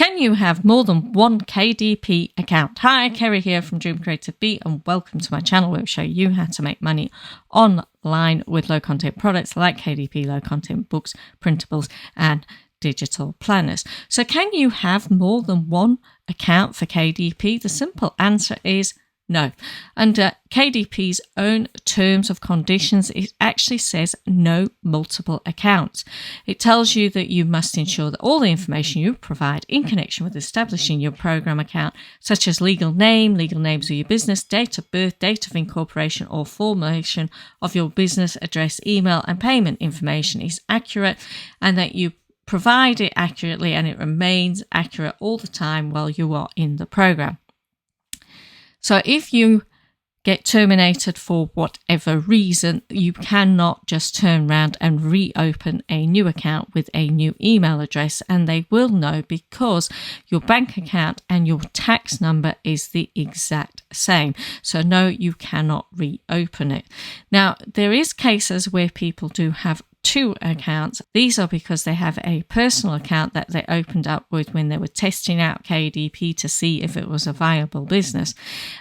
Can you have more than one KDP account? Hi, Kerry here from Dream Creative Bee, and welcome to my channel where we show you how to make money online with low content products like KDP, low content books, printables, and digital planners. So can you have more than one account for KDP? The simple answer is no. Under KDP's own terms of conditions, it actually says no multiple accounts. It tells you that you must ensure that all the information you provide in connection with establishing your program account, such as legal names of your business, date of birth, date of incorporation, or formation of your business, address, email, and payment information is accurate, and that you provide it accurately and it remains accurate all the time while you are in the program. So if you get terminated for whatever reason, you cannot just turn around and reopen a new account with a new email address, and they will know because your bank account and your tax number is the exact same. So no, you cannot reopen it. Now, there is cases where people do have two accounts. These are because they have a personal account that they opened up with when they were testing out KDP to see if it was a viable business.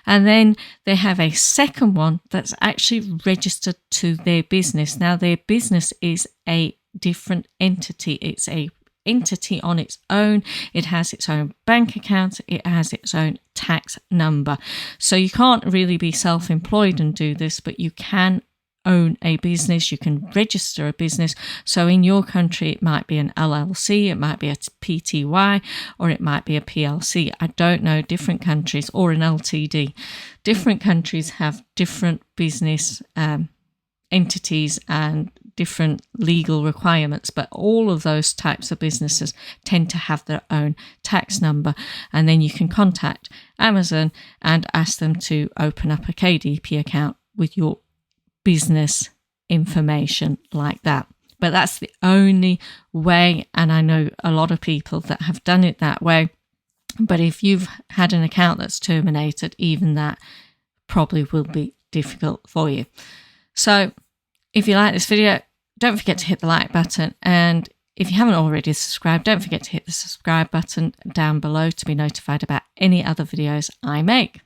And then they have a second one that's actually registered to their business. Now, their business is a different entity. It's a entity on its own. It has its own bank account. It has its own tax number. So you can't really be self-employed and do this, but you can own a business. You can register a business. So in your country, it might be an LLC, it might be a PTY, or it might be a PLC. I don't know, different countries, or an LTD. Different countries have different business entities and different legal requirements, but all of those types of businesses tend to have their own tax number. And then you can contact Amazon and ask them to open up a KDP account with your business information like that. But that's the only way, and I know a lot of people that have done it that way. But if you've had an account that's terminated, even that probably will be difficult for you. So if you like this video, don't forget to hit the like button, and if you haven't already subscribed, don't forget to hit the subscribe button down below to be notified about any other videos I make.